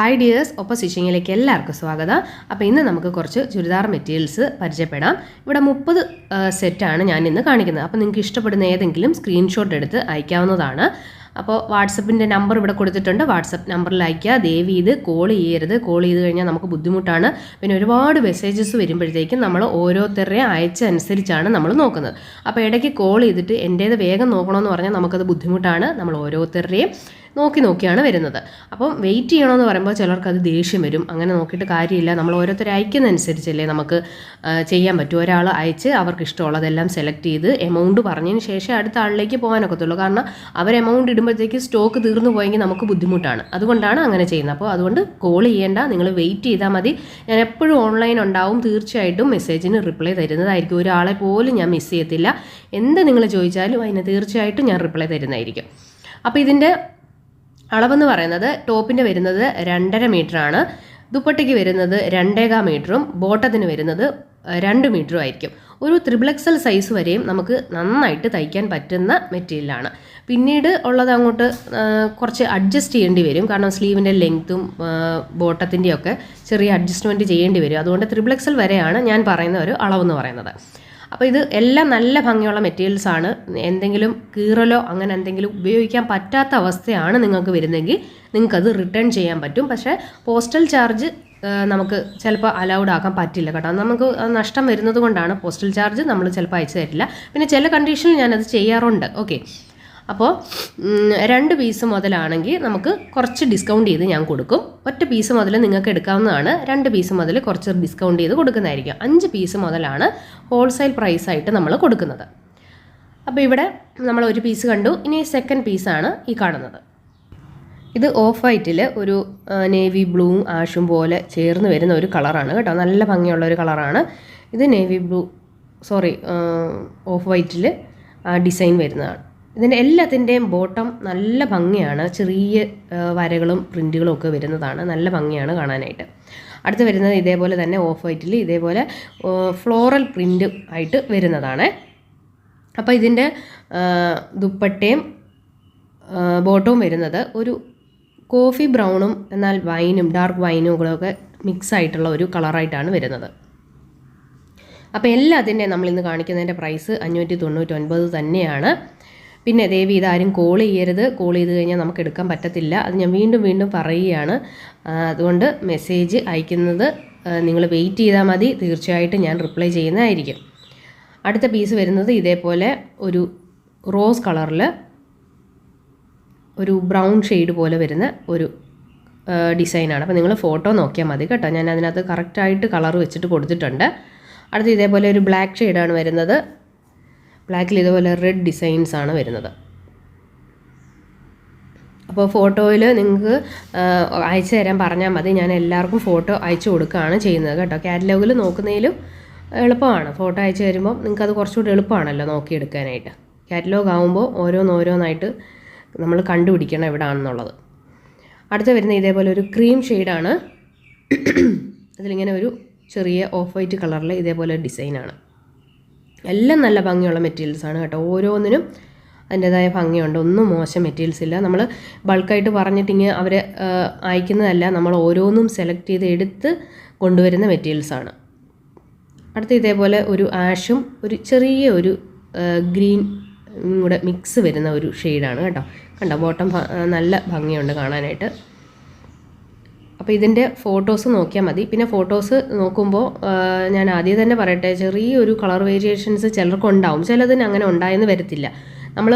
Hi dears, ഒപ്പം സ്റ്റിച്ചിങ്ങിലേക്ക് എല്ലാവർക്കും സ്വാഗതം. അപ്പോൾ ഇന്ന് നമുക്ക് കുറച്ച് ചുരിദാർ മെറ്റീരിയൽസ് പരിചയപ്പെടാം. ഇവിടെ 30 സെറ്റാണ് ഞാൻ ഇന്ന് കാണിക്കുന്നത്. അപ്പോൾ നിങ്ങൾക്ക് ഇഷ്ടപ്പെടുന്ന ഏതെങ്കിലും സ്ക്രീൻഷോട്ട് എടുത്ത് അയക്കാവുന്നതാണ്. അപ്പോൾ വാട്സപ്പിൻ്റെ നമ്പർ ഇവിടെ കൊടുത്തിട്ടുണ്ട്. വാട്സപ്പ് നമ്പറിൽ അയക്കുക. ദയവ് ഇത് കോൾ ചെയ്യരുത്. കോൾ ചെയ്ത് കഴിഞ്ഞാൽ നമുക്ക് ബുദ്ധിമുട്ടാണ്. പിന്നെ ഒരുപാട് മെസ്സേജസ് വരുമ്പോഴത്തേക്കും നമ്മൾ ഓരോരുത്തരുടെയും അയച്ചനുസരിച്ചാണ് നമ്മൾ നോക്കുന്നത്. അപ്പോൾ ഇടയ്ക്ക് കോൾ ചെയ്തിട്ട് എൻ്റേത് വേഗം നോക്കണമെന്ന് പറഞ്ഞാൽ നമുക്കത് ബുദ്ധിമുട്ടാണ്. നമ്മൾ ഓരോരുത്തരുടെയും നോക്കിയാണ് വരുന്നത്. അപ്പം വെയിറ്റ് ചെയ്യണമെന്ന് പറയുമ്പോൾ ചിലർക്കത് ദേഷ്യം വരും. അങ്ങനെ നോക്കിയിട്ട് കാര്യമില്ല. നമ്മൾ ഓരോരുത്തർ അയക്കുന്നതനുസരിച്ചല്ലേ നമുക്ക് ചെയ്യാൻ പറ്റും. ഒരാൾ അയച്ച് അവർക്ക് ഇഷ്ടമുള്ളതെല്ലാം സെലക്ട് ചെയ്ത് എമൗണ്ട് പറഞ്ഞതിന് ശേഷം അടുത്ത ആളിലേക്ക് പോകാനൊക്കത്തുള്ളൂ. കാരണം അവർ എമൗണ്ട് ഇടുമ്പോഴത്തേക്ക് സ്റ്റോക്ക് തീർന്നു പോയെങ്കിൽ നമുക്ക് ബുദ്ധിമുട്ടാണ്. അതുകൊണ്ടാണ് അങ്ങനെ ചെയ്യുന്നത്. അപ്പോൾ അതുകൊണ്ട് കോൾ ചെയ്യേണ്ട, നിങ്ങൾ വെയിറ്റ് ചെയ്താൽ മതി. ഞാൻ എപ്പോഴും ഓൺലൈൻ ഉണ്ടാവും. തീർച്ചയായിട്ടും മെസ്സേജിന് റിപ്ലൈ തരുന്നതായിരിക്കും. ഒരാളെ പോലും ഞാൻ മിസ് ചെയ്യത്തില്ല. എന്ത് നിങ്ങൾ ചോദിച്ചാലും അതിന് തീർച്ചയായിട്ടും ഞാൻ റിപ്ലൈ തരുന്നതായിരിക്കും. അപ്പോൾ ഇതിൻ്റെ അളവെന്ന് പറയുന്നത് ടോപ്പിൻ്റെ വരുന്നത് 2.5 മീറ്ററാണ്. ദുപ്പട്ടയ്ക്ക് വരുന്നത് 2.25 മീറ്ററും ബോട്ടത്തിന് വരുന്നത് 2 മീറ്ററും ആയിരിക്കും. ഒരു XXL സൈസ് വരെയും നമുക്ക് നന്നായിട്ട് തയ്ക്കാൻ പറ്റുന്ന മെറ്റീരിയലാണ്. പിന്നീട് ഉള്ളത് അങ്ങോട്ട് കുറച്ച് അഡ്ജസ്റ്റ് ചെയ്യേണ്ടി വരും. കാരണം സ്ലീവിൻ്റെ ലെങ്ത്തും ബോട്ടത്തിൻ്റെയൊക്കെ ചെറിയ അഡ്ജസ്റ്റ്മെൻറ്റ് ചെയ്യേണ്ടി വരും. അതുകൊണ്ട് XXL വരെയാണ് ഞാൻ പറയുന്ന ഒരു അളവെന്ന് പറയുന്നത്. അപ്പോൾ ഇത് എല്ലാം നല്ല ഭംഗിയുള്ള മെറ്റീരിയൽസാണ്. എന്തെങ്കിലും കീറലോ അങ്ങനെ എന്തെങ്കിലും ഉപയോഗിക്കാൻ പറ്റാത്ത അവസ്ഥയാണ് നിങ്ങൾക്ക് വരുന്നതെങ്കിൽ നിങ്ങൾക്കത് റിട്ടേൺ ചെയ്യാൻ പറ്റും. പക്ഷേ പോസ്റ്റൽ ചാർജ് നമുക്ക് ചിലപ്പോൾ അലൗഡ് ആക്കാൻ പറ്റില്ല കേട്ടോ. നമുക്ക് നഷ്ടം വരുന്നത് കൊണ്ടാണ് പോസ്റ്റൽ ചാർജ് നമ്മൾ ചിലപ്പോൾ അയച്ചു തരില്ല. പിന്നെ ചില കണ്ടീഷനിൽ ഞാനത് ചെയ്യാറുണ്ട്. ഓക്കെ, അപ്പോൾ 2 പീസ് മുതലാണെങ്കിൽ നമുക്ക് കുറച്ച് ഡിസ്കൗണ്ട് ചെയ്ത് ഞാൻ കൊടുക്കും. ഒറ്റ പീസ് മുതൽ നിങ്ങൾക്ക് എടുക്കാവുന്നതാണ്. 2 പീസ് മുതൽ കുറച്ച് ഡിസ്കൗണ്ട് ചെയ്ത് കൊടുക്കുന്നതായിരിക്കും. 5 പീസ് മുതലാണ് ഹോൾസെയിൽ പ്രൈസായിട്ട് നമ്മൾ കൊടുക്കുന്നത്. അപ്പോൾ ഇവിടെ നമ്മൾ ഒരു പീസ് കണ്ടു. ഇനി സെക്കൻഡ് പീസാണ് ഈ കാണുന്നത്. ഇത് ഓഫ് വൈറ്റിൽ ഒരു നേവി ബ്ലൂവും ആഷും പോലെ ചേർന്ന് വരുന്ന ഒരു കളറാണ് കേട്ടോ. നല്ല ഭംഗിയുള്ള ഒരു കളറാണ് ഇത്. നേവി ബ്ലൂ ഓഫ് വൈറ്റിൽ ഡിസൈൻ വരുന്നതാണ്. ഇതിൻ്റെ എല്ലാത്തിൻ്റെയും ബോട്ടം നല്ല ഭംഗിയാണ്. ചെറിയ വരകളും പ്രിൻറ്റുകളും ഒക്കെ വരുന്നതാണ്. നല്ല ഭംഗിയാണ് കാണാനായിട്ട്. അടുത്ത് വരുന്നത് ഇതേപോലെ തന്നെ ഓഫ് വൈറ്റിൽ ഇതേപോലെ ഫ്ലോറൽ പ്രിൻ്റ് ആയിട്ട് വരുന്നതാണ്. അപ്പോൾ ഇതിൻ്റെ ദുപ്പട്ടയും ബോട്ടവും വരുന്നത് ഒരു കോഫി ബ്രൗണും എന്നാൽ വൈനും ഡാർക്ക് വൈനുകളൊക്കെ മിക്സ് ആയിട്ടുള്ള ഒരു കളറായിട്ടാണ് വരുന്നത്. അപ്പോൾ എല്ലാത്തിൻ്റെയും നമ്മളിന്ന് കാണിക്കുന്നതിൻ്റെ പ്രൈസ് 599 തന്നെയാണ്. പിന്നെ ദേവി ഇതാരും കോൾ ചെയ്യരുത്. കോൾ ചെയ്ത് കഴിഞ്ഞാൽ നമുക്ക് എടുക്കാൻ പറ്റത്തില്ല. അത് ഞാൻ വീണ്ടും പറയുകയാണ്. അതുകൊണ്ട് മെസ്സേജ് അയക്കുന്നത് നിങ്ങൾ വെയിറ്റ് ചെയ്താൽ മതി. തീർച്ചയായിട്ടും ഞാൻ റിപ്ലൈ ചെയ്യുന്നതായിരിക്കും. അടുത്ത പീസ് വരുന്നത് ഇതേപോലെ ഒരു റോസ് കളറിൽ ഒരു ബ്രൗൺ ഷെയ്ഡ് പോലെ വരുന്ന ഒരു ഡിസൈനാണ്. അപ്പോൾ നിങ്ങൾ ഫോട്ടോ നോക്കിയാൽ മതി കേട്ടോ. ഞാൻ അതിനകത്ത് കറക്റ്റായിട്ട് കളർ വെച്ചിട്ട് കൊടുത്തിട്ടുണ്ട്. അടുത്ത് ഇതേപോലെ ഒരു ബ്ലാക്ക് ഷെയ്ഡാണ് വരുന്നത്. ബ്ലാക്കിൽ ഇതുപോലെ റെഡ് ഡിസൈൻസ് ആണ് വരുന്നത്. അപ്പോൾ ഫോട്ടോയിൽ നിങ്ങൾക്ക് അയച്ചു തരാൻ പറഞ്ഞാൽ മതി. ഞാൻ എല്ലാവർക്കും ഫോട്ടോ അയച്ചു കൊടുക്കുകയാണ് ചെയ്യുന്നത് കേട്ടോ. കാറ്റലോഗിൽ നോക്കുന്നതിലും എളുപ്പമാണ്. ഫോട്ടോ അയച്ചു തരുമ്പോൾ നിങ്ങൾക്കത് കുറച്ചുകൂടി എളുപ്പമാണല്ലോ നോക്കിയെടുക്കാനായിട്ട്. കാറ്റലോഗ് ആകുമ്പോൾ ഓരോന്നായിട്ട് നമ്മൾ കണ്ടുപിടിക്കണം എവിടെയാണെന്നുള്ളത്. അടുത്ത് വരുന്ന ഇതേപോലെ ഒരു ക്രീം ഷെയ്ഡാണ്. അതിലിങ്ങനെ ഒരു ചെറിയ ഓഫ് വൈറ്റ് കളറിൽ ഇതേപോലെ ഡിസൈനാണ്. എല്ലാം നല്ല ഭംഗിയുള്ള മെറ്റീരിയൽസാണ് കേട്ടോ. ഓരോന്നിനും അതിൻ്റേതായ ഭംഗിയുണ്ട്. ഒന്നും മോശം മെറ്റീരിയൽസ് ഇല്ല. നമ്മൾ ബൾക്കായിട്ട് പറഞ്ഞിട്ടിങ്ങനെ അവർ അയക്കുന്നതല്ല. നമ്മൾ ഓരോന്നും സെലക്ട് ചെയ്ത് എടുത്ത് കൊണ്ടുവരുന്ന മെറ്റീരിയൽസാണ്. അടുത്ത് ഇതേപോലെ ഒരു ആഷും ഒരു ചെറിയ ഒരു ഗ്രീൻ കൂടെ മിക്സ് വരുന്ന ഒരു ഷെയ്ഡാണ് കേട്ടോ. കണ്ടോ, ബോട്ടം നല്ല ഭംഗിയുണ്ട് കാണാനായിട്ട്. അപ്പോൾ ഇതിൻ്റെ ഫോട്ടോസ് നോക്കിയാൽ മതി. പിന്നെ ഫോട്ടോസ് നോക്കുമ്പോൾ ഞാൻ ആദ്യം തന്നെ പറയട്ടെ, ചെറിയൊരു കളർ വേരിയേഷൻസ് ചിലർക്കുണ്ടാവും. ചിലതിന് അങ്ങനെ ഉണ്ടായെന്ന് വരത്തില്ല. നമ്മൾ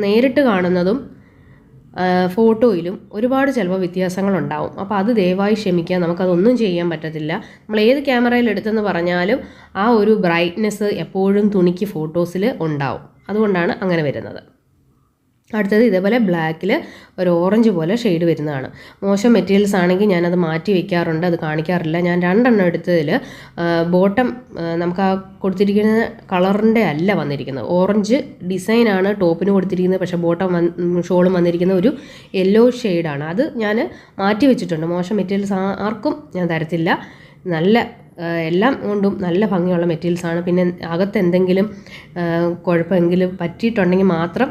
നേരിട്ട് കാണുന്നതും ഫോട്ടോയിലും ഒരുപാട് ചിലപ്പോൾ വ്യത്യാസങ്ങളുണ്ടാവും. അപ്പോൾ അത് ദയവായി ക്ഷമിക്കുക. നമുക്കതൊന്നും ചെയ്യാൻ പറ്റത്തില്ല. നമ്മൾ ഏത് ക്യാമറയിൽ എടുത്തെന്ന് പറഞ്ഞാലും ആ ഒരു ബ്രൈറ്റ്നെസ് എപ്പോഴും തുണിക്ക് ഫോട്ടോസിൽ ഉണ്ടാവും. അതുകൊണ്ടാണ് അങ്ങനെ വരുന്നത്. അടുത്തത് ഇതേപോലെ ബ്ലാക്കിൽ ഒരു ഓറഞ്ച് പോലെ ഷെയ്ഡ് വരുന്നതാണ്. മോശം മെറ്റീരിയൽസ് ആണെങ്കിൽ ഞാനത് മാറ്റി വയ്ക്കാറുണ്ട്. അത് കാണിക്കാറില്ല. ഞാൻ 2 എണ്ണം എടുത്തതിൽ ബോട്ടം നമുക്ക് ആ കൊടുത്തിരിക്കുന്ന കളറിൻ്റെ അല്ല വന്നിരിക്കുന്നത്. ഓറഞ്ച് ഡിസൈനാണ് ടോപ്പിന് കൊടുത്തിരിക്കുന്നത്. പക്ഷേ ബോട്ടം ഷോളും വന്നിരിക്കുന്ന ഒരു യെല്ലോ ഷെയ്ഡാണ്. അത് ഞാൻ മാറ്റി വെച്ചിട്ടുണ്ട്. മോശം മെറ്റീരിയൽസ് ആർക്കും ഞാൻ തരത്തില്ല. നല്ല എല്ലാം കൊണ്ടും നല്ല ഭംഗിയുള്ള മെറ്റീരിയൽസാണ്. പിന്നെ അകത്ത് എന്തെങ്കിലും കുഴപ്പമെങ്കിലും പറ്റിയിട്ടുണ്ടെങ്കിൽ മാത്രം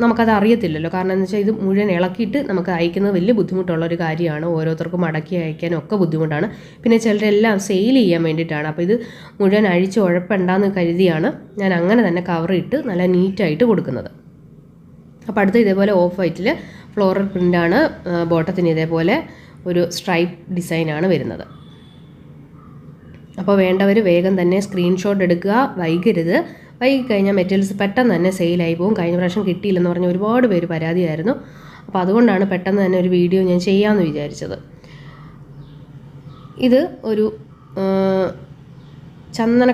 നമുക്കത് അറിയത്തില്ലല്ലോ. കാരണം എന്ന് വെച്ചാൽ ഇത് മുഴുവൻ ഇളക്കിയിട്ട് നമുക്ക് അയക്കുന്നത് വലിയ ബുദ്ധിമുട്ടുള്ളൊരു കാര്യമാണ്. ഓരോരുത്തർക്കും മടക്കി അയക്കാനും ഒക്കെ ബുദ്ധിമുട്ടാണ്. പിന്നെ ചിലരെല്ലാം സെയിൽ ചെയ്യാൻ വേണ്ടിയിട്ടാണ്. അപ്പോൾ ഇത് മുഴുവൻ അഴിച്ച് ഉഴപ്പണ്ടെന്ന് കരുതിയാണ് ഞാൻ അങ്ങനെ തന്നെ കവറിട്ട് നല്ല നീറ്റായിട്ട് കൊടുക്കുന്നത്. അപ്പോൾ അടുത്ത് ഇതേപോലെ ഓഫ് വൈറ്റിൽ ഫ്ലോറൽ പ്രിൻ്റാണ്. ബോട്ടത്തിന് ഇതേപോലെ ഒരു സ്ട്രൈപ്പ് ഡിസൈനാണ് വരുന്നത്. അപ്പോൾ വേണ്ടവർ വേഗം തന്നെ സ്ക്രീൻഷോട്ട് എടുക്കുക, വൈകരുത്. വൈകിക്കഴിഞ്ഞാൽ മെറ്റീരിയൽസ് പെട്ടെന്ന് തന്നെ സെയിലായി പോകും. കഴിഞ്ഞ പ്രാവശ്യം കിട്ടിയില്ലെന്ന് പറഞ്ഞ് ഒരുപാട് പേര് പരാതിയായിരുന്നു. അപ്പോൾ അതുകൊണ്ടാണ് പെട്ടെന്ന് തന്നെ ഒരു വീഡിയോ ഞാൻ ചെയ്യാമെന്ന് വിചാരിച്ചത്. ഇത് ഒരു ചന്ദന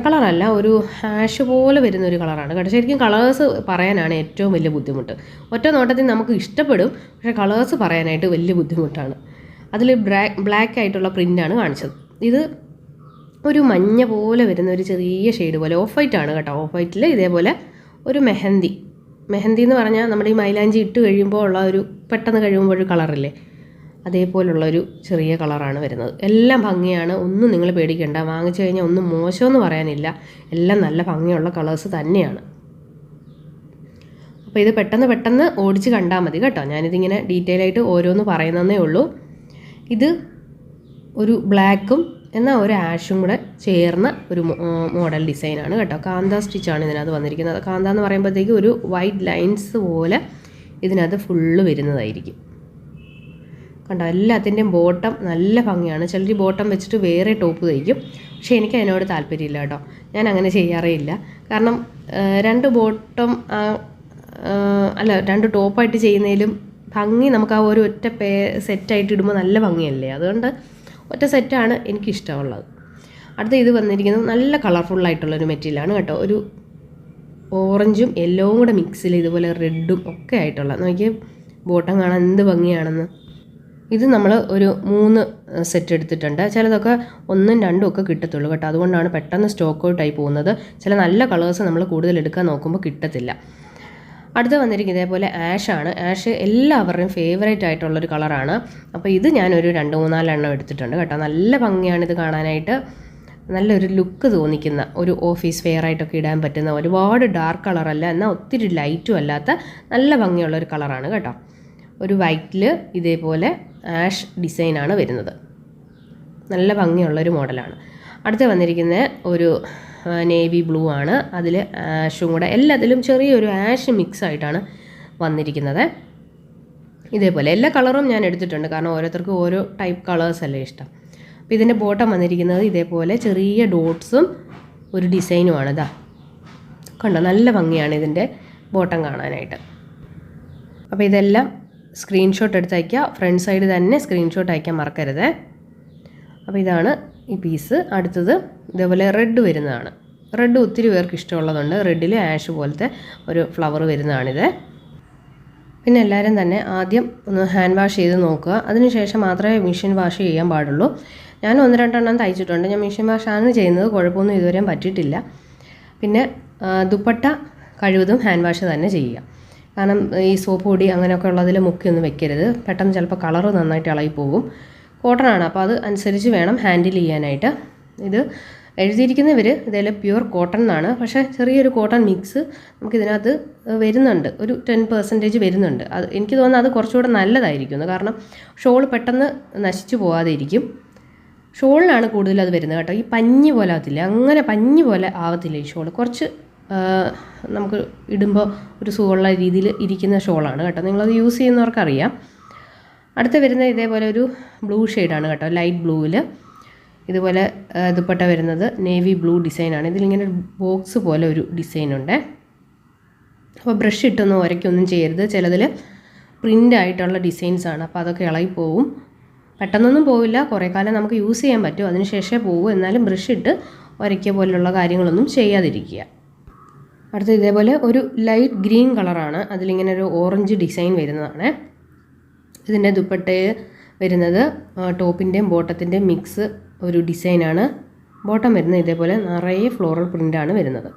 കളറല്ല, ഒരു ഹാഷ് പോലെ വരുന്നൊരു കളറാണ് കേട്ടോ. ശരിക്കും കളേഴ്സ് പറയാനാണ് ഏറ്റവും വലിയ ബുദ്ധിമുട്ട്. ഒറ്റ നോട്ടത്തിൽ നമുക്ക് ഇഷ്ടപ്പെടും, പക്ഷേ കളേഴ്സ് പറയാനായിട്ട് വലിയ ബുദ്ധിമുട്ടാണ്. അതിൽ ബ്ലാക്ക് ആയിട്ടുള്ള പ്രിൻ്റാണ് കാണിച്ചത്. ഇത് ഒരു മഞ്ഞ പോലെ വരുന്ന ഒരു ചെറിയ ഷെയ്ഡ് പോലെ ഓഫ് വൈറ്റ് ആണ് കേട്ടോ. ഓഫ് വൈറ്റിൽ ഇതേപോലെ ഒരു മെഹന്തി എന്ന് പറഞ്ഞാൽ നമ്മുടെ ഈ മൈലാഞ്ചി ഇട്ട് കഴിയുമ്പോൾ ഉള്ള ഒരു പെട്ടെന്ന് കഴിയുമ്പോൾ ഒരു കളറില്ലേ, അതേപോലുള്ളൊരു ചെറിയ കളറാണ് വരുന്നത്. എല്ലാം ഭംഗിയാണ്, ഒന്നും നിങ്ങൾ പേടിക്കേണ്ട. വാങ്ങിച്ചു കഴിഞ്ഞാൽ ഒന്നും മോശമെന്ന് പറയാനില്ല, എല്ലാം നല്ല ഭംഗിയുള്ള കളേഴ്സ് തന്നെയാണ്. അപ്പോൾ ഇത് പെട്ടെന്ന് ഓടിച്ച് കണ്ടാൽ മതി കേട്ടോ. ഞാനിതിങ്ങനെ ഡീറ്റെയിൽ ആയിട്ട് ഓരോന്ന് പറയുന്നതേ ഉള്ളൂ. ഇത് ഒരു ബ്ലാക്കും എന്നാൽ ഒരു ആഷും കൂടെ ചേർന്ന ഒരു മോഡൽ ഡിസൈനാണ് കേട്ടോ. കാന്ത സ്റ്റിച്ചാണ് ഇതിനകത്ത് വന്നിരിക്കുന്നത്. കാന്ത എന്ന് പറയുമ്പോഴത്തേക്ക് ഒരു വൈറ്റ് ലൈൻസ് പോലെ ഇതിനകത്ത് ഫുള്ള് വരുന്നതായിരിക്കും കണ്ടോ. എല്ലാത്തിൻ്റെയും ബോട്ടം നല്ല ഭംഗിയാണ്. ചിലർ ബോട്ടം വെച്ചിട്ട് വേറെ ടോപ്പ് തയ്ക്കും, പക്ഷേ എനിക്ക് അതിനോട് താല്പര്യമില്ല കേട്ടോ. ഞാൻ അങ്ങനെ ചെയ്യാറേ ഇല്ല. കാരണം രണ്ട് ടോപ്പായിട്ട് ചെയ്യുന്നതിലും ഭംഗി നമുക്ക് ആ ഒരു ഒറ്റ സെറ്റായിട്ട് ഇടുമ്പോൾ നല്ല ഭംഗിയല്ലേ. അതുകൊണ്ട് ഒറ്റ സെറ്റാണ് എനിക്കിഷ്ടമുള്ളത്. അടുത്ത ഇത് വന്നിരിക്കുന്നത് നല്ല കളർഫുള്ളായിട്ടുള്ളൊരു മെറ്റീരിയലാണ് കേട്ടോ. ഒരു ഓറഞ്ചും യെല്ലോവും കൂടെ മിക്സിൽ ഇതുപോലെ റെഡും ഒക്കെ ആയിട്ടുള്ള, നോക്കിയാൽ ബോട്ടം കാണാൻ എന്ത് ഭംഗിയാണെന്ന്. ഇത് നമ്മൾ ഒരു 3 സെറ്റ് എടുത്തിട്ടുണ്ട്. ചിലതൊക്കെ 1ഉം 2ഉം ഒക്കെ കിട്ടത്തുള്ളൂ കേട്ടോ. അതുകൊണ്ടാണ് പെട്ടെന്ന് സ്റ്റോക്ക് ഔട്ടായി പോകുന്നത്. ചില നല്ല കളേഴ്സ് നമ്മൾ കൂടുതൽ എടുക്കാൻ നോക്കുമ്പോൾ കിട്ടത്തില്ല. അടുത്ത് വന്നിരിക്കുന്നത് ഇതേപോലെ ആഷാണ്. ആഷ് എല്ലാവരുടെയും ഫേവറേറ്റ് ആയിട്ടുള്ളൊരു കളറാണ്. അപ്പോൾ ഇത് ഞാനൊരു 2-3-4 എണ്ണം എടുത്തിട്ടുണ്ട് കേട്ടോ. നല്ല ഭംഗിയാണിത് കാണാനായിട്ട്. നല്ലൊരു ലുക്ക് തോന്നിക്കുന്ന, ഒരു ഓഫീസ് വെയർ ആയിട്ടൊക്കെ ഇടാൻ പറ്റുന്ന, ഒരുപാട് ഡാർക്ക് കളറല്ല എന്നാൽ ഒത്തിരി ലൈറ്റും അല്ലാത്ത നല്ല ഭംഗിയുള്ളൊരു കളറാണ് കേട്ടോ. ഒരു വൈറ്റിൽ ഇതേപോലെ ആഷ് ഡിസൈനാണ് വരുന്നത്. നല്ല ഭംഗിയുള്ളൊരു മോഡലാണ്. അടുത്ത് വന്നിരിക്കുന്നത് ഒരു നേവി ബ്ലൂ ആണ്. അതിൽ ആഷും കൂടെ എല്ലാത്തിലും ചെറിയൊരു ആഷ് മിക്സ് ആയിട്ടാണ് വന്നിരിക്കുന്നത്. ഇതേപോലെ എല്ലാ കളറും ഞാൻ എടുത്തിട്ടുണ്ട്, കാരണം ഓരോരുത്തർക്കും ഓരോ ടൈപ്പ് കളേഴ്സ് അല്ലേ ഇഷ്ടം. അപ്പോൾ ഇതിൻ്റെ ബോട്ടം വന്നിരിക്കുന്നത് ഇതേപോലെ ചെറിയ ഡോട്ട്സും ഒരു ഡിസൈനുമാണ്. ഇതാ കണ്ടോ, നല്ല ഭംഗിയാണ് ഇതിൻ്റെ ബോട്ടം കാണാനായിട്ട്. അപ്പോൾ ഇതെല്ലാം സ്ക്രീൻഷോട്ട് എടുത്ത് അയയ്ക്കുക. ഫ്രണ്ട് സൈഡ് തന്നെ സ്ക്രീൻഷോട്ട് അയക്കാൻ മറക്കരുത്. അപ്പോൾ ഇതാണ് ഈ പീസ്. അടുത്തത് ഇതേപോലെ റെഡ് വരുന്നതാണ്. റെഡ് ഒത്തിരി പേർക്ക് ഇഷ്ടമുള്ളതുണ്ട്. റെഡിൽ ആഷ് പോലത്തെ ഒരു ഫ്ലവർ വരുന്നതാണിത്. പിന്നെ എല്ലാവരും തന്നെ ആദ്യം ഒന്ന് ഹാൻഡ് വാഷ് ചെയ്ത് നോക്കുക. അതിനുശേഷം മാത്രമേ മെഷീൻ വാഷ് ചെയ്യാൻ പാടുള്ളൂ. ഞാൻ 1-2 എണ്ണം തയ്ച്ചിട്ടുണ്ട്. ഞാൻ മെഷീൻ വാഷാണ് ചെയ്യുന്നത്, കുഴപ്പമൊന്നും ഇതുവരെയും പറ്റിയിട്ടില്ല. പിന്നെ ദുപ്പട്ട കഴിവതും ഹാൻഡ് വാഷ് തന്നെ ചെയ്യുക. കാരണം ഈ സോപ്പ് പൊടി അങ്ങനെയൊക്കെ ഉള്ളതിൽ മുക്കിയൊന്നും വെക്കരുത്. പെട്ടെന്ന് ചിലപ്പോൾ കളറ് നന്നായിട്ട് ഇളകി പോകും. കോട്ടണാണ്, അപ്പോൾ അത് അനുസരിച്ച് വേണം ഹാൻഡിൽ ചെയ്യാനായിട്ട്. ഇത് എഴുതിയിരിക്കുന്നവർ ഇതിൽ പ്യുവർ കോട്ടൺ എന്നാണ്, പക്ഷേ ചെറിയൊരു കോട്ടൺ മിക്സ് നമുക്കിതിനകത്ത് വരുന്നുണ്ട്. ഒരു 10% വരുന്നുണ്ട്. അത് എനിക്ക് തോന്നുന്നത് അത് കുറച്ചുകൂടെ നല്ലതായിരിക്കും. കാരണം ഷോൾ പെട്ടെന്ന് നശിച്ചു പോകാതെ ഇരിക്കും. ഷോളിലാണ് കൂടുതൽ അത് വരുന്നത് കേട്ടോ. ഈ പഞ്ഞി പോലെ ആകത്തില്ല, അങ്ങനെ പഞ്ഞി പോലെ ആവത്തില്ല ഈ ഷോൾ. കുറച്ച് നമുക്ക് ഇടുമ്പോൾ ഒരു സുഖമുള്ള രീതിയിൽ ഇരിക്കുന്ന ഷോളാണ് കേട്ടോ. നിങ്ങളത് യൂസ് ചെയ്യുന്നവർക്കറിയാം. അടുത്ത് വരുന്ന ഇതേപോലെ ഒരു ബ്ലൂ ഷെയ്ഡാണ് കേട്ടോ, ലൈറ്റ് ബ്ലൂവിൽ. ഇതുപോലെ ദുപ്പട്ട വരുന്നത് നേവി ബ്ലൂ ഡിസൈനാണ്. ഇതിലിങ്ങനെ ബോക്സ് പോലെ ഒരു ഡിസൈനുണ്ട്. അപ്പോൾ ബ്രഷ് ഇട്ടൊന്നും ഉരയ്ക്കൊന്നും ചെയ്യരുത്. ചിലതിൽ പ്രിൻ്റായിട്ടുള്ള ഡിസൈൻസാണ്, അപ്പോൾ അതൊക്കെ ഇളകിപ്പോവും. പെട്ടെന്നൊന്നും പോവില്ല, കുറേ കാലം നമുക്ക് യൂസ് ചെയ്യാൻ പറ്റും, അതിന് ശേഷമേ പോകൂ. എന്നാലും ബ്രഷ് ഇട്ട് ഉരയ്ക്കുക പോലുള്ള കാര്യങ്ങളൊന്നും ചെയ്യാതിരിക്കുക. അടുത്ത ഇതേപോലെ ഒരു ലൈറ്റ് ഗ്രീൻ കളറാണ്. അതിലിങ്ങനെ ഒരു ഓറഞ്ച് ഡിസൈൻ വരുന്നതാണ്. ഇതിൻ്റെ ദുപ്പട്ടയിൽ വരുന്നത് ടോപ്പിൻ്റെയും ബോട്ടത്തിൻ്റെയും മിക്സ് ഒരു ഡിസൈനാണ്. ബോട്ടം വരുന്നത് ഇതേപോലെ നിറയെ ഫ്ലോറൽ പ്രിൻ്റാണ് വരുന്നത്.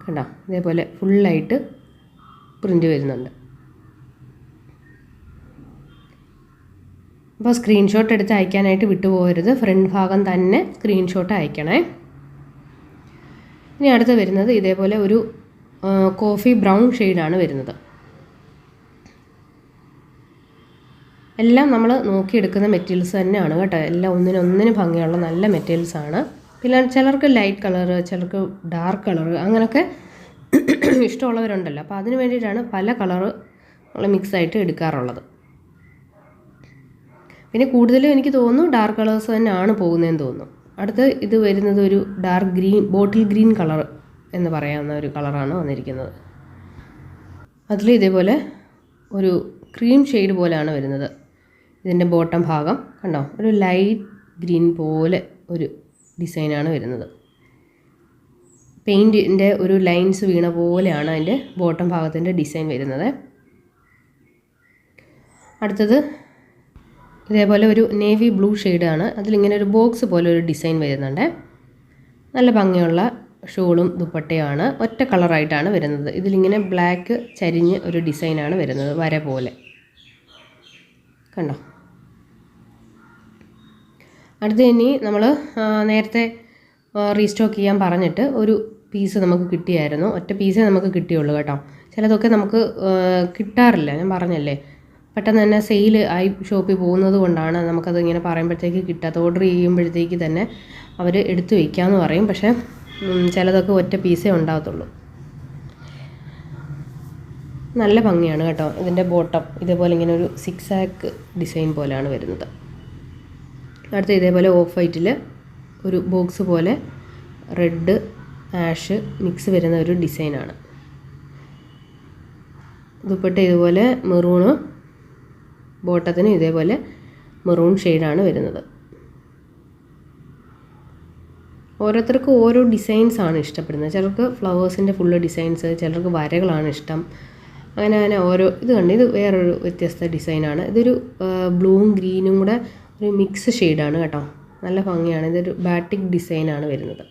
കണ്ടോ, ഇതേപോലെ ഫുള്ളായിട്ട് പ്രിൻ്റ് വരുന്നുണ്ട്. അപ്പോൾ സ്ക്രീൻഷോട്ട് എടുത്ത് അയക്കാനായിട്ട് വിട്ടുപോകരുത്. ഫ്രണ്ട് ഭാഗം തന്നെ സ്ക്രീൻഷോട്ട് അയക്കണേ. ഇനി അടുത്ത് വരുന്നത് ഇതേപോലെ ഒരു കോഫി ബ്രൗൺ ഷെയ്ഡാണ് വരുന്നത്. എല്ലാം നമ്മൾ നോക്കിയെടുക്കുന്ന മെറ്റീരിയൽസ് തന്നെയാണ് കേട്ടോ. എല്ലാം ഒന്നിനൊന്നിന് ഭംഗിയുള്ള നല്ല മെറ്റീരിയൽസാണ്. പിന്നെ ചിലർക്ക് ലൈറ്റ് കളറ്, ചിലർക്ക് ഡാർക്ക് കളറ്, അങ്ങനെയൊക്കെ ഇഷ്ടമുള്ളവരുണ്ടല്ലോ. അപ്പോൾ അതിന് വേണ്ടിയിട്ടാണ് പല കളറ് നമ്മൾ മിക്സായിട്ട് എടുക്കാറുള്ളത്. പിന്നെ കൂടുതലും എനിക്ക് തോന്നുന്നു ഡാർക്ക് കളേഴ്സ് തന്നെയാണ് പോകുന്നതെന്ന് തോന്നുന്നു. അടുത്ത് ഇത് വരുന്നത് ഒരു dark green, bottle green colour എന്ന് പറയാവുന്ന ഒരു കളറാണ് വന്നിരിക്കുന്നത്. അതിൽ ഇതേപോലെ ഒരു ക്രീം ഷെയ്ഡ് പോലെയാണ് വരുന്നത്. ഇതിൻ്റെ ബോട്ടം ഭാഗം കണ്ടോ, ഒരു ലൈറ്റ് ഗ്രീൻ പോലെ ഒരു ഡിസൈനാണ് വരുന്നത്. പെയിൻറ്റിൻ്റെ ഒരു ലൈൻസ് വീണ പോലെയാണ് അതിൻ്റെ ബോട്ടം ഭാഗത്തിൻ്റെ ഡിസൈൻ വരുന്നത്. അടുത്തത് ഇതേപോലെ ഒരു നേവി ബ്ലൂ ഷെയ്ഡാണ്. അതിലിങ്ങനെ ഒരു ബോക്സ് പോലെ ഒരു ഡിസൈൻ വരുന്നുണ്ട്. നല്ല ഭംഗിയുള്ള ഷോളും ദുപ്പട്ടയാണ്. ഒറ്റ കളറായിട്ടാണ് വരുന്നത്. ഇതിലിങ്ങനെ ബ്ലാക്ക് ചരിഞ്ഞ് ഒരു ഡിസൈനാണ് വരുന്നത്, വര പോലെ കണ്ടോ. അടുത്ത് ഇനി നമ്മൾ നേരത്തെ റീസ്റ്റോക്ക് ചെയ്യാൻ പറഞ്ഞിട്ട് ഒരു പീസ് നമുക്ക് കിട്ടിയായിരുന്നു. ഒറ്റ പീസേ നമുക്ക് കിട്ടിയുള്ളൂ കേട്ടോ. ചിലതൊക്കെ നമുക്ക് കിട്ടാറില്ല, ഞാൻ പറഞ്ഞല്ലേ, പെട്ടെന്ന് തന്നെ സെയിൽ ആയി ഷോപ്പിൽ പോകുന്നത് കൊണ്ടാണ് നമുക്കത് ഇങ്ങനെ പറയുമ്പോഴത്തേക്ക് കിട്ടാത്ത. ഓർഡർ ചെയ്യുമ്പോഴത്തേക്ക് തന്നെ അവർ എടുത്തു വയ്ക്കാമെന്ന് പറയും. പക്ഷേ ചിലതൊക്കെ ഒറ്റ പീസേ ഉണ്ടാകത്തുള്ളൂ. നല്ല ഭംഗിയാണ് കേട്ടോ. ഇതിൻ്റെ ബോട്ടം ഇതേപോലെ ഇങ്ങനെ ഒരു സിക്സാക്ക് ഡിസൈൻ പോലെയാണ് വരുന്നത്. അടുത്ത ഇതേപോലെ ഓഫ് വൈറ്റിൽ ഒരു ബോക്സ് പോലെ റെഡ് ആഷ് മിക്സ് വരുന്ന ഒരു ഡിസൈനാണ്. ദുപ്പട്ട ഇതുപോലെ മെറൂണ്, ബോട്ടത്തിന് ഇതേപോലെ മെറൂൺ ഷെയ്ഡാണ് വരുന്നത്. ഓരോരുത്തർക്കും ഓരോ ഡിസൈൻസാണ് ഇഷ്ടപ്പെടുന്നത്. ചിലർക്ക് ഫ്ലവേഴ്സിൻ്റെ ഫുള്ള് ഡിസൈൻസ്, ചിലർക്ക് വരകളാണ് ഇഷ്ടം. അങ്ങനെ ഓരോ ഇത് കണ്ട് ഇത് വേറൊരു വ്യത്യസ്ത ഡിസൈനാണ്. ഇതൊരു ബ്ലൂവും ഗ്രീനും കൂടെ ഒരു മിക്സ് ഷെയ്ഡാണ് കേട്ടോ. നല്ല ഭംഗിയാണ്. ഇതൊരു ബാറ്റിക് ഡിസൈനാണ് വരുന്നത്.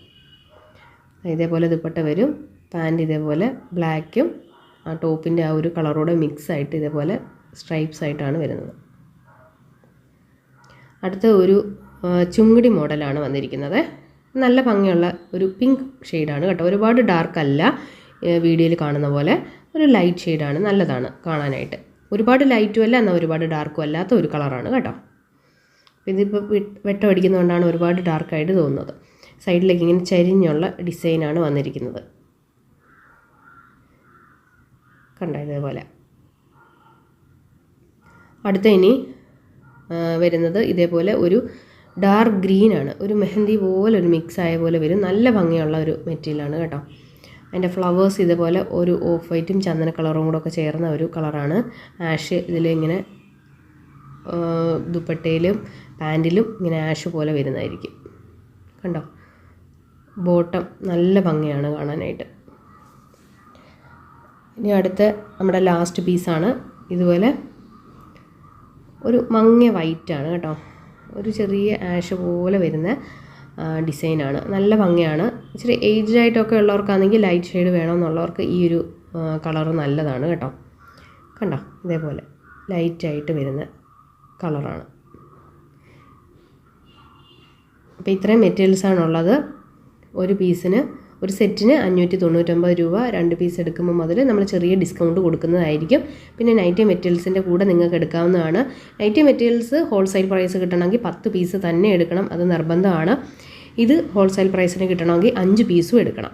ഇതേപോലെ ദുപ്പട്ട വരും. പാൻറ്റ് ഇതേപോലെ ബ്ലാക്കും ആ ടോപ്പിൻ്റെ ആ ഒരു കളറോടെ മിക്സ് ആയിട്ട് ഇതേപോലെ സ്ട്രൈപ്സ് ആയിട്ടാണ് വരുന്നത്. അടുത്ത ഒരു ചുങ്കിടി മോഡലാണ് വന്നിരിക്കുന്നത്. നല്ല ഭംഗിയുള്ള ഒരു പിങ്ക് ഷെയ്ഡാണ് കേട്ടോ. ഒരുപാട് ഡാർക്ക് അല്ല, വീഡിയോയിൽ കാണുന്ന പോലെ ഒരു ലൈറ്റ് ഷെയ്ഡാണ്. നല്ലതാണ് കാണാനായിട്ട്. ഒരുപാട് ലൈറ്റും അല്ല, എന്നാൽ ഒരുപാട് ഡാർക്കും അല്ലാത്ത ഒരു കളറാണ് കേട്ടോ. ഇതിപ്പോൾ വെട്ടം അടിക്കുന്നതുകൊണ്ടാണ് ഒരുപാട് ഡാർക്കായിട്ട് തോന്നുന്നത്. സൈഡിലേക്ക് ഇങ്ങനെ ചരിഞ്ഞുള്ള ഡിസൈനാണ് വന്നിരിക്കുന്നത്. കണ്ടോ ഇതേപോലെ. അടുത്ത ഇനി വരുന്നത് ഇതേപോലെ ഒരു ഡാർക്ക് ഗ്രീനാണ്. ഒരു മെഹന്തി പോലെ ഒരു മിക്സ് ആയ പോലെ വരും. നല്ല ഭംഗിയുള്ള ഒരു മെറ്റീരിയലാണ് കേട്ടോ. അതിൻ്റെ ഫ്ലവേഴ്സ് ഇതേപോലെ ഒരു ഓഫ് വൈറ്റും ചന്ദന കളറും കൂടെ ഒക്കെ ചേർന്ന ഒരു കളറാണ്. ആഷ് ഇതിലിങ്ങനെ ദുപ്പട്ടയിലും പാൻറ്റിലും ഇങ്ങനെ ആഷ് പോലെ വരുന്നതായിരിക്കും. കണ്ടോ, ബോട്ടം നല്ല ഭംഗിയാണ് കാണാനായിട്ട്. ഇനി അടുത്ത നമ്മുടെ ലാസ്റ്റ് പീസാണ്. ഇതുപോലെ ഒരു മങ്ങിയ വൈറ്റാണ് കേട്ടോ. ഒരു ചെറിയ ആഷ് പോലെ വരുന്ന ഡിസൈനാണ്. നല്ല ഭംഗിയാണ്. ഇച്ചിരി ഏജ്ഡ് ആയിട്ടൊക്കെ ഉള്ളവർക്കാണെങ്കിൽ ലൈറ്റ് ഷെയ്ഡ് വേണമെന്നുള്ളവർക്ക് ഈ ഒരു കളറ് നല്ലതാണ് കേട്ടോ. കണ്ടോ ഇതേപോലെ ലൈറ്റായിട്ട് വരുന്ന കളറാണ്. അപ്പോൾ ഇത്രയും മെറ്റീരിയൽസാണുള്ളത്. ഒരു പീസിന്, ഒരു സെറ്റിന് 599 രൂപ. 2 പീസ് എടുക്കുമ്പോൾ മുതൽ നമ്മൾ ചെറിയ ഡിസ്കൗണ്ട് കൊടുക്കുന്നതായിരിക്കും. പിന്നെ നൈറ്റി മെറ്റീരിയൽസിൻ്റെ കൂടെ നിങ്ങൾക്ക് എടുക്കാവുന്നതാണ്. നൈറ്റി മെറ്റീരിയൽസ് ഹോൾസെയിൽ പ്രൈസ് കിട്ടണമെങ്കിൽ 10 പീസ് തന്നെ എടുക്കണം, അത് നിർബന്ധമാണ്. ഇത് ഹോൾസെയിൽ പ്രൈസിന് കിട്ടണമെങ്കിൽ 5 പീസും എടുക്കണം.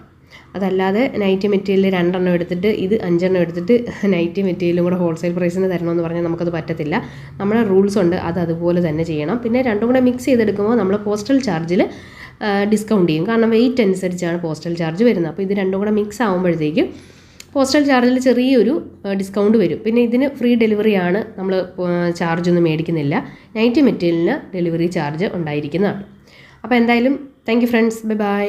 അതല്ലാതെ നൈറ്റി മെറ്റീരിയൽ 2 എണ്ണം എടുത്തിട്ട് ഇത് 5 എണ്ണം എടുത്തിട്ട് നൈറ്റി മെറ്റീരിയലും കൂടെ ഹോൾസെയിൽ പ്രൈസിന് തരണമെന്ന് പറഞ്ഞാൽ നമുക്കത് പറ്റത്തില്ല. നമ്മുടെ റൂൾസ് ഉണ്ട്, അത് അതുപോലെ തന്നെ ചെയ്യണം. പിന്നെ രണ്ടും കൂടെ മിക്സ് ചെയ്തെടുക്കുമ്പോൾ നമ്മൾ പോസ്റ്റൽ ചാർജിൽ ഡിസ്കൗണ്ട് ചെയ്യും. കാരണം വെയിറ്റ് അനുസരിച്ചാണ് പോസ്റ്റൽ ചാർജ് വരുന്നത്. അപ്പോൾ ഇത് രണ്ടും കൂടെ മിക്സ് ആകുമ്പോഴത്തേക്കും പോസ്റ്റൽ ചാർജിൽ ചെറിയൊരു ഡിസ്കൗണ്ട് വരും. പിന്നെ ഇതിന് ഫ്രീ ഡെലിവറിയാണ്, നമ്മൾ ചാർജൊന്നും മേടിക്കുന്നില്ല. നൈറ്റി മെറ്റീരിയലിന് ഡെലിവറി ചാർജ് ഉണ്ടായിരിക്കുന്നതാണ്. അപ്പോൾ എന്തായാലും thank you friends, bye bye.